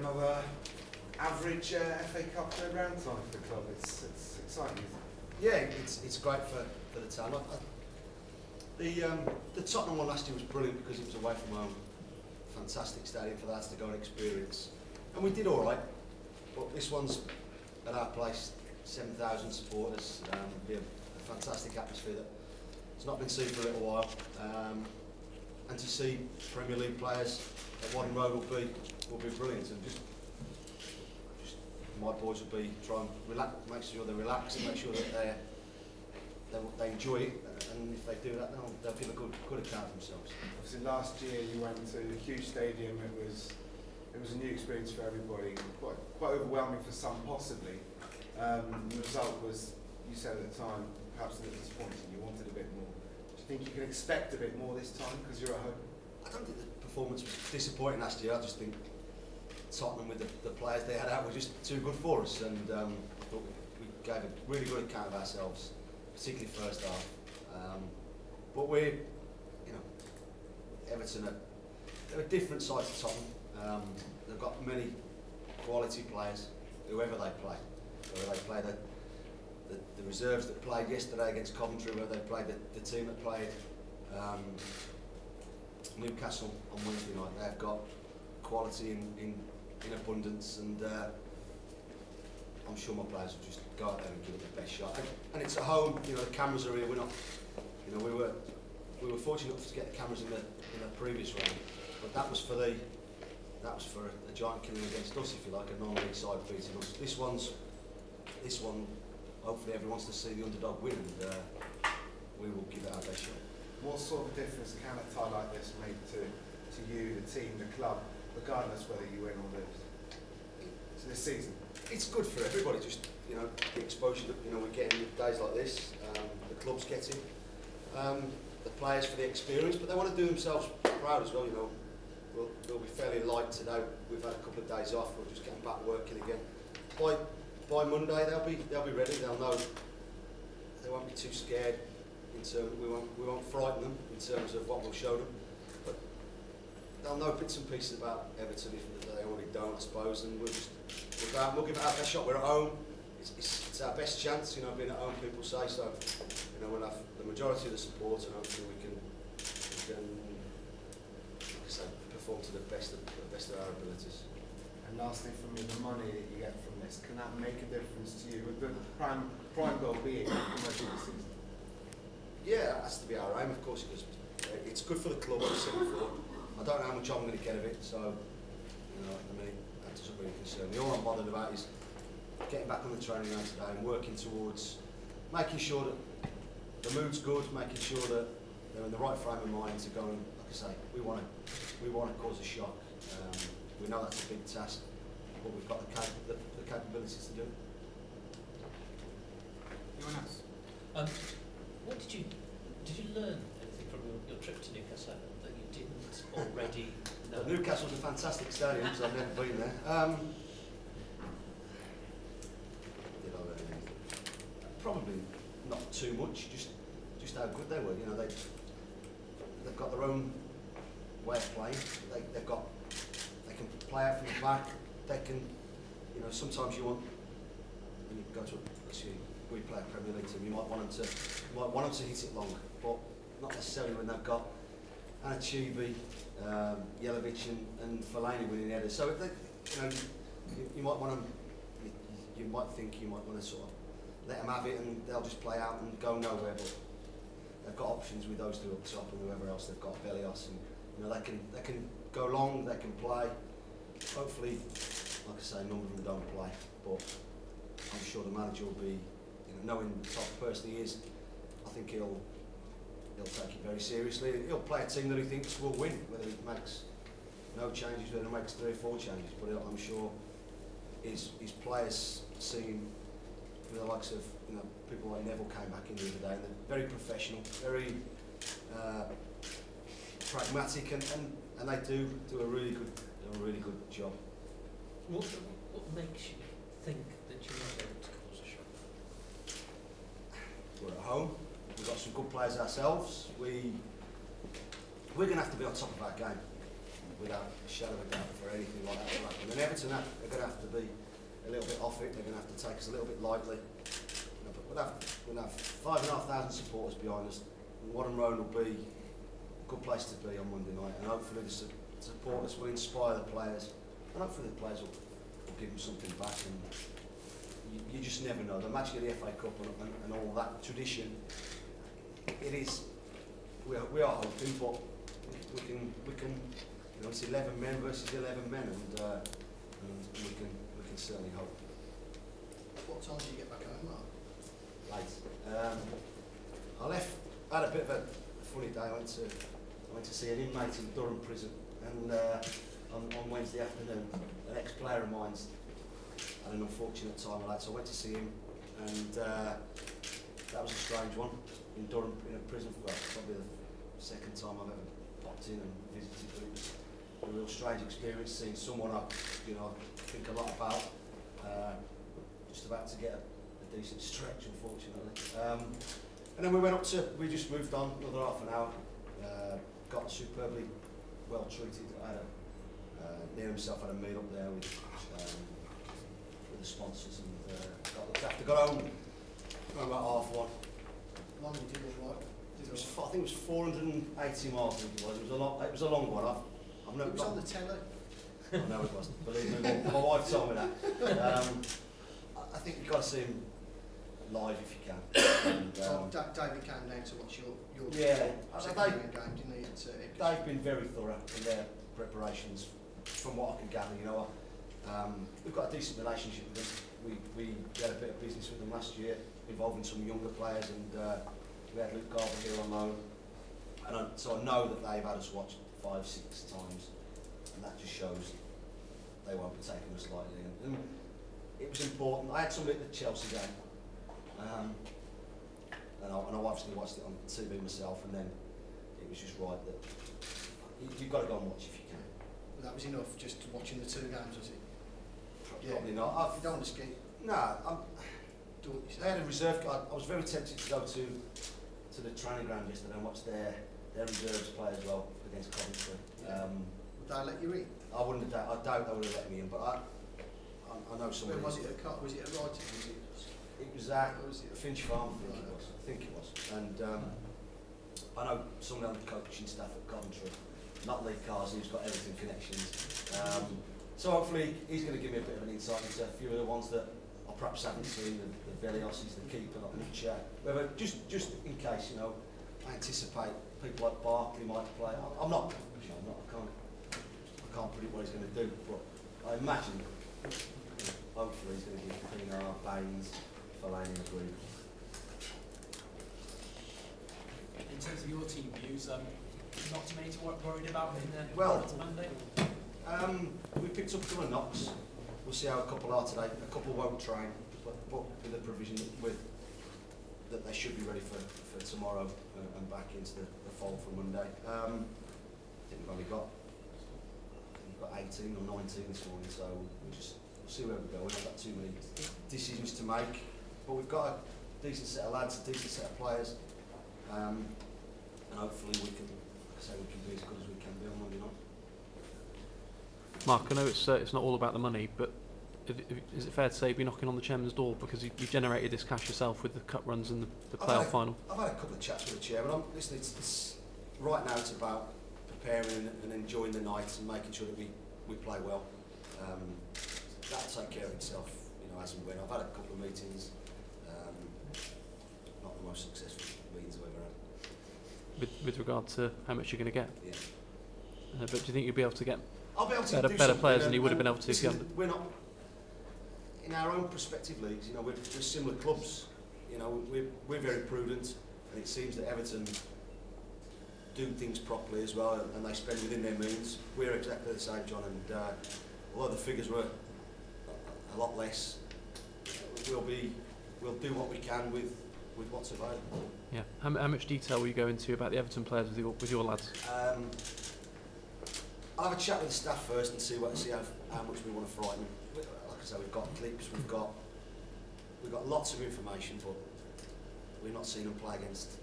another average FA Cup third round tie for the club. It's exciting, isn't it? Yeah, it's great for the town. The Tottenham one last year was brilliant because it was away from home. Fantastic stadium for the lads to go and experience. And we did all right, but this one's at our place, 7,000 supporters. It'll be a fantastic atmosphere that it's not been seen for a little while. And to see Premier League players at Wadden Road will be brilliant. And just my boys will be try and relax, make sure they're relaxed, and make sure that they enjoy it. And if they do that, they'll give a good account of themselves. Obviously, last year you went to a huge stadium. It was a new experience for everybody. Quite overwhelming for some, possibly. The result was, you said at the time, perhaps a little disappointing. You wanted a bit more. Do you think you can expect a bit more this time because you're at home? I don't think the performance was disappointing last year. I just think Tottenham, with the players they had out, were just too good for us, and I thought we gave a really good account of ourselves, particularly first half. But we're, Everton they're a different side to Tottenham. They've got many quality players, whoever they play. Whether they play the reserves that played yesterday against Coventry, whether they played the team that played Newcastle on Wednesday night, they've got quality in abundance, and I'm sure my players will just go out there and give it their best shot. And it's at home, the cameras are here. We're not, we were fortunate enough to get the cameras in the previous round, but that was for a giant killing against us, if you like, a non-league side beating us. This one, hopefully everyone wants to see the underdog win, and we will give it our best shot. What sort of difference can a tie like this make to you, the team, the club, regardless whether you win or lose? So this season, it's good for everybody. Just the exposure that we're getting with days like this. The club's getting, the players for the experience, but they want to do themselves proud as well. We'll be fairly light today. We've had a couple of days off. We're just getting back working again. By Monday they'll be ready. They'll know. They won't be too scared. We won't frighten them in terms of what we'll show them. But they'll know bits and pieces about Everton if they already don't, I suppose. And we'll go out and we'll give it our best shot. We're at home. It's our best chance, being at home. People say so. We'll have the majority of the support, and hopefully we can like I say, perform to the best of our abilities. And lastly, from me, the money that you get from this, can that make a difference to you? With the prime goal being the most of the season. Yeah, that has to be our aim, of course, because it's good for the club, as I said before. I don't know how much I'm going to get of it, so at the minute that doesn't really concern me. All I'm bothered about is getting back on the training ground today and working towards making sure that the mood's good, making sure that they're in the right frame of mind to go and, like I say, we want to cause a shock. We know that's a big task, but we've got the capabilities to do it. Anyone else? What did you learn anything from your trip to Newcastle that you didn't already know? Newcastle's a fantastic stadium, so I've never been there. Did I learn anything? Probably not too much. Just how good they were. They've got their own way of playing. They can play out from the back. They can, sometimes you want, when you go to we play a Premier League team, you might want them to hit it long, but not necessarily when they've got Anachibi, Yelovich and Fellaini winning the headers. So you might want them. You might think you might want to sort of let them have it, and they'll just play out and go nowhere. But they've got options with those two up top and whoever else they've got, Belios, and they can go long, they can play. Hopefully, like I say, none of them don't play, but I'm sure the manager will be, knowing the type of person he is, I think he'll take it very seriously. He'll play a team that he thinks will win, whether he makes no changes, whether he makes 3 or 4 changes. But I'm sure his players seem, the likes of people like Neville came back in the other day, and they're very professional, very pragmatic, and they do a really good job. What makes you think that you're not able to cause a shock? We're at home. We've got some good players ourselves. We're going to have to be on top of our game, without a shadow of a doubt, for anything like that to happen. And Everton are going to have to be a little bit off it. They're going to have to take us a little bit lightly. You know, but we'll have 5,500 supporters behind us. Warren Road will be a good place to be on Monday night, and hopefully the supporters will inspire the players, and hopefully the players will give them something back. And you just never know. The match of the FA Cup and all that tradition, it is. We are hoping, but we can. You know, it's 11 men versus 11 men, and we can certainly hope. What time do you get back home, Mark? Late. I had a bit of a funny day. I went to see an inmate in Durham prison, and on Wednesday afternoon, an ex-player of mine's had an unfortunate time of life, so I went to see him, and that was a strange one in Durham in a prison. Well, probably the second time I've ever popped in and visited. It was a real strange experience seeing someone I think a lot about, just about to get a decent stretch, unfortunately. And then we just moved on another half an hour, got superbly well treated. Near himself had a meal up there with the sponsors, and got looked after. Got home about 1:30. How long did you do work? I think it was 480 miles. It was a long one. I've never It was on the telly. Oh, no, it wasn't. Believe me, my wife told me that. I think you've got to see him live if you can. And, David came down to watch your yeah, second round game, didn't he? They've been very thorough in their preparations, from what I can gather. You know, we've got a decent relationship with them. We had a bit of business with them last year, involving some younger players, and we had Luke Garber here on loan, and so I know that they've had us watched 5-6 times, and that just shows they won't be taking us lightly. And it was important. I had somebody at the Chelsea game, and I obviously watched it on TV myself, and then it was just right that you've got to go and watch if you can. Well, that was enough, just watching the 2 games, was it? Probably not. You don't want to ski. No, They they had a reserve. I was very tempted to go to the training ground yesterday and watch their reserves play as well against Coventry. Would they let you in? I wouldn't. I doubt they would have let me in, but I know somebody. Where was it? Was it a writing? It was at Or was it Finch Farm, I think it was. And I know somebody on the coaching staff at Coventry, not Lee Carson, who's got Everton connections. So hopefully he's going to give me a bit of an insight into a few of the ones that I perhaps haven't seen. The Velios, the keeper, not much. Whether just in case, I anticipate people like Barkley might play. I'm not. I can't predict what he's going to do, but I imagine hopefully he's going to give Pienaar, Baines, Fellaini a group. In terms of your team views, not too many to worried about in the Well, Monday? We picked up a couple of knocks. We'll see how a couple are today. A couple won't train, but with the provision that they should be ready for tomorrow and back into the fold for Monday. I think we've only got 18 or 19 this morning, so we'll see where we go. We've not got too many decisions to make, but we've got a decent set of lads, a decent set of players, and hopefully we can be as good as we can be on Monday night. Mark, I know it's not all about the money, but is it fair to say you'd be knocking on the chairman's door because you generated this cash yourself with the cup runs and the playoff final? I've had a couple of chats with the chairman. Listen, it's right now it's about preparing and enjoying the night and making sure that we play well. That'll take care of itself, as and when. I've had a couple of meetings, not the most successful meetings I've ever had. With regard to how much you're going to get? Yeah. But do you think you'll be able to get I'll be able to better players than you would have been able to? Listen, we're not, in our own prospective leagues, we're similar clubs. We're very prudent, and it seems that Everton do things properly as well, and they spend within their means. We're exactly the same, John, and although the figures were a lot less, we'll do what we can with what's available. Yeah. How much detail will you go into about the Everton players with your lads? I'll have a chat with the staff first and see how much we want to frighten. Like I say, we've got clips, we've got lots of information, but we're not seeing them play against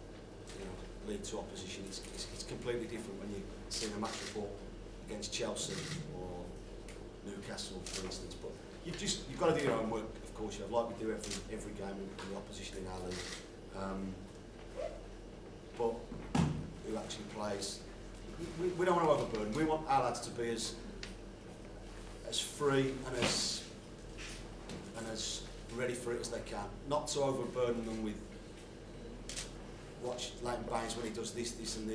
League 2 opposition. It's completely different when you're seeing a match report against Chelsea or Newcastle, for instance. But you've got to do your own work, of course. You have, like we do every game in the opposition in our league. But who actually plays? We don't want to overburden. We want our lads to be as free and as ready for it as they can. Not to overburden them with watch Leighton Baines when he does this, and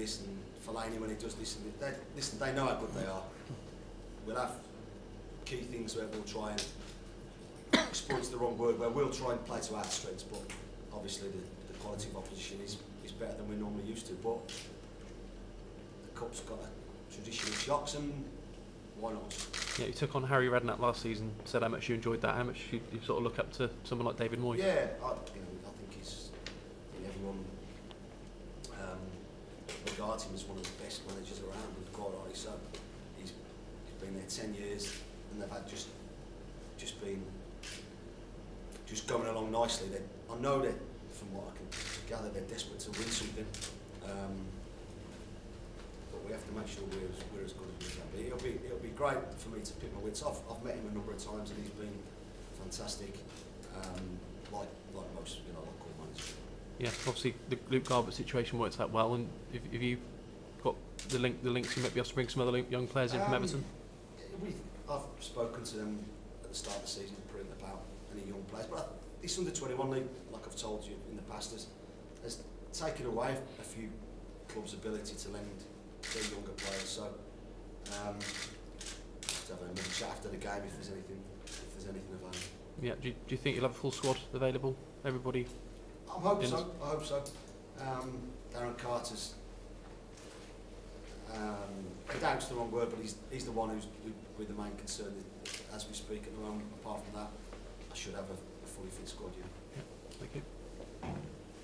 Fellaini when he does this and this. Listen, they know how good they are. We'll have key things where we'll try and exploit's the wrong word, where we'll try and play to our strengths, but obviously the quality of opposition is better than we're normally used to. But the Cup's got a tradition of shocks, and why not? Yeah, you took on Harry Redknapp last season, said how much you enjoyed that, how much you sort of look up to someone like David Moyes. Yeah, I think everyone regards him as one of the best managers around, and quite rightly so. He's been there 10 years, and they've had just been going along nicely. I know that, from what I can gather, they're desperate to win something. But we have to make sure we're as good as we can be. It'll be great for me to pick my wits. I've met him a number of times, and he's been fantastic. Like most, like all managers. Yeah, obviously the Luke Garbutt situation works out well, and if you got the links, you might be able to bring some other young players in from Everton. I've spoken to them at the start of the season about any young players, but this under-21 league, like I've told you in the past, has taken away a few clubs' ability to lend their younger players. So just have another chat after the game if there's anything available. Yeah, do you think you'll have a full squad available? Everybody? I hope so. Darren Carter's, doubt's the wrong word, but he's the one who's with the main concern as we speak at the moment. Apart from that, I should have a fully fit squad, yeah. Thank you.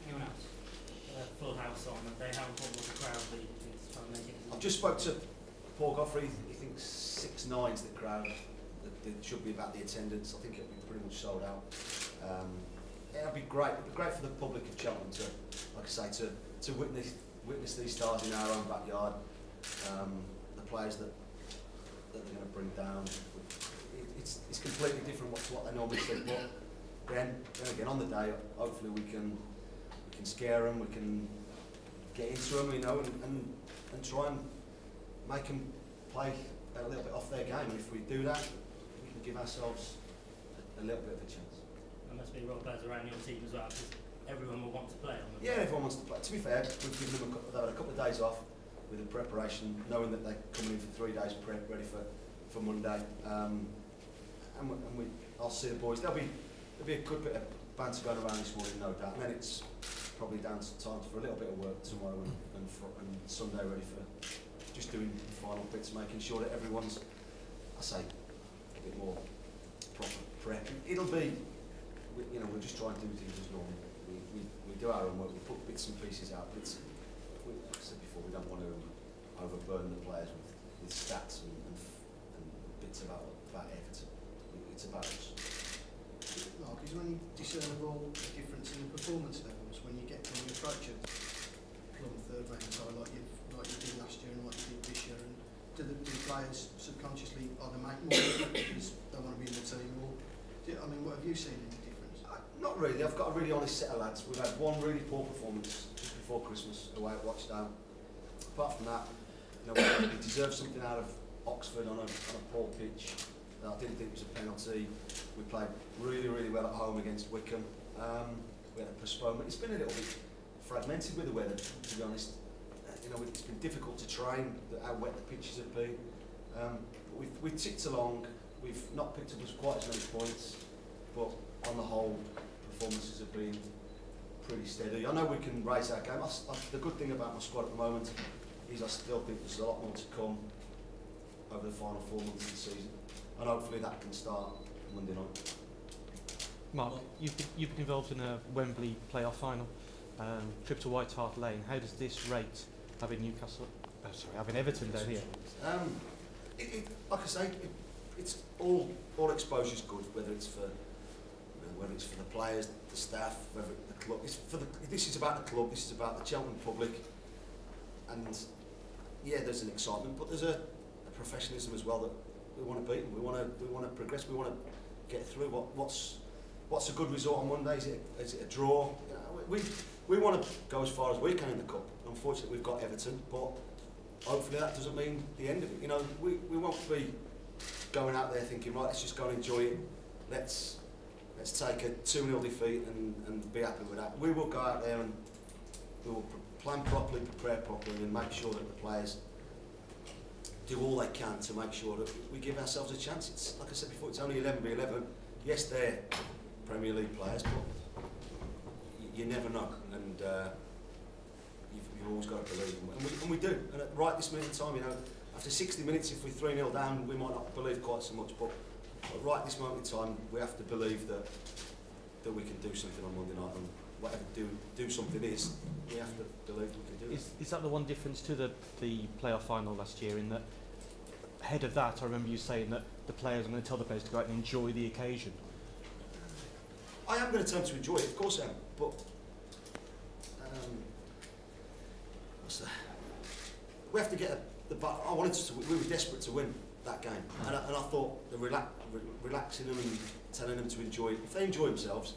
Anyone else? Full house on, and they haven't got the crowd lead. I've just spoke to Paul Godfrey. He thinks 6-9's the crowd. That should be about the attendance. I think it'll be pretty much sold out. It'll be great. It'll be great for the public of Cheltenham to, like I say, to witness these stars in our own backyard. The players that they're going to bring down. It's completely different to what they normally see. But then again, on the day, hopefully we can scare them. We can get into them, and try and make them play a little bit off their game. And if we do that, we can give ourselves a little bit of a chance. There must be role players around your team as well, because everyone will want to play on them. Yeah, everyone wants to play. To be fair, we've given them they've had a couple of days off with the preparation, knowing that they're coming in for 3 days prep, ready for Monday. I'll see the boys. There'll be a good bit of banter going around this morning, no doubt. And then it's probably down to time for a little bit of work tomorrow and Sunday, ready for just doing the final bits, making sure that everyone's, I say, a bit more proper prep. It'll be, we'll just try and do things as normal. We do our own work. We put bits and pieces out. But like I said before, we don't want to overburden the players with stats and bits about Everton. It's about us. Mark, is there any discernible difference in the performance levels when you approach a plum third-rank side like you did last year and like you did this year? And do the players subconsciously either make more because they want to be in the team, or what have you seen in the difference? Not really. I've got a really honest set of lads. We've had one really poor performance just before Christmas away at Watchdown. Apart from that, we deserved something out of Oxford on a poor pitch. I didn't think it was a penalty. We played really, really well at home against Wickham. We had a postponement. It's been a little bit fragmented with the weather, to be honest. It's been difficult to train how wet the pitches have been. We've ticked along. We've not picked up quite as many points, but on the whole, performances have been pretty steady. I know we can raise our game. The good thing about my squad at the moment is I still think there's a lot more to come over the final 4 months of the season, and hopefully that can start Monday night. Mark, you've been involved in a Wembley playoff final, trip to White Hart Lane. How does this rate having Everton down here? Like I say, it's all exposure's good, whether it's for the players, the staff, whether the club. This is about the club. This is about the Cheltenham public, and yeah, there's an excitement, but there's a professionalism as well that We want to beat them. We want to progress. We want to get through. What's a good result on Monday? Is it a draw? You know, we want to go as far as we can in the cup. Unfortunately, we've got Everton, but hopefully that doesn't mean the end of it. You know, we won't be going out there thinking, right, let's just go and enjoy it. Let's take a 2-0 defeat and be happy with that. We will go out there and we will plan properly, prepare properly, and make sure that the players do all they can to make sure that we give ourselves a chance. It's like I said before, it's only 11v11. Yes, they're Premier League players, but you never know, and you've always got to believe them, and we do. And right this minute in time, you know, after 60 minutes, if we're 3-0 down, we might not believe quite so much, but right this moment in time, we have to believe that we can do something on Monday night, and whatever do something is, we have to believe we can do it. Is that the one difference to the playoff final last year, in that ahead of that, I remember you saying that the players are going to tell the players to go out and enjoy the occasion? I am going to tell them to enjoy it, of course I am, but we have to get I wanted to. We were desperate to win that game, and I thought the relaxing them and telling them to enjoy it. If they enjoy themselves,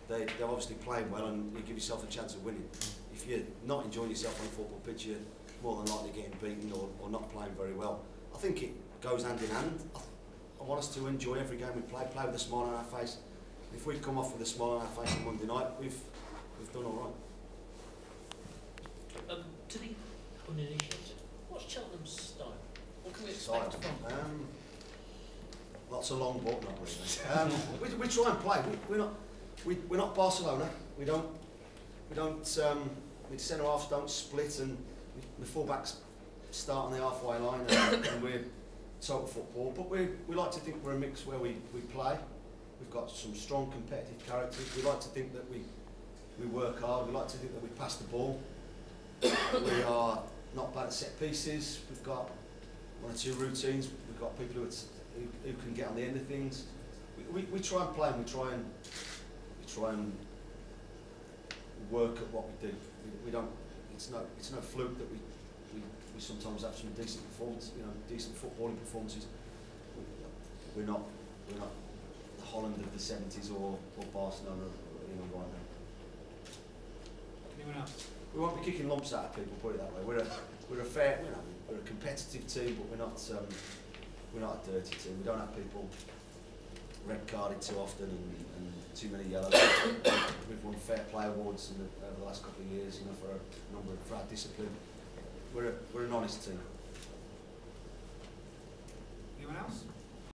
they're obviously playing well, and you give yourself a chance of winning. If you're not enjoying yourself on a football pitch, you're more than likely getting beaten or not playing very well. I think it goes hand in hand. I want us to enjoy every game we play with a smile on our face. If we come off with a smile on our face on Monday night, we've done all right. To the uninitiated, what's Cheltenham's style? What can we expect from them? Lots of long ball, not really. We try and play. We're not Barcelona. We don't. The centre halves don't split, and the fullbacks start on the halfway line, and we're total football. But we like to think we're a mix where we play. We've got some strong competitive characters. We like to think that we work hard. We like to think that we pass the ball. We are not bad at set pieces. We've got 1 or 2 routines. We've got people who can get on the end of things. We try and play, and we try and work at what we do. We don't. It's no fluke that we sometimes have some decent performance. You know, decent footballing performances. We're not the Holland of the 70s or Barcelona, you know, right now. Anyone else? We won't be kicking lumps out of people, put it that way. We're a fair, you know, we're a competitive team, but we're not a dirty team. We don't have people red carded too often and too many yellows. We've won fair play awards over the last couple of years, you know, for our discipline. We're an honest team. Anyone else?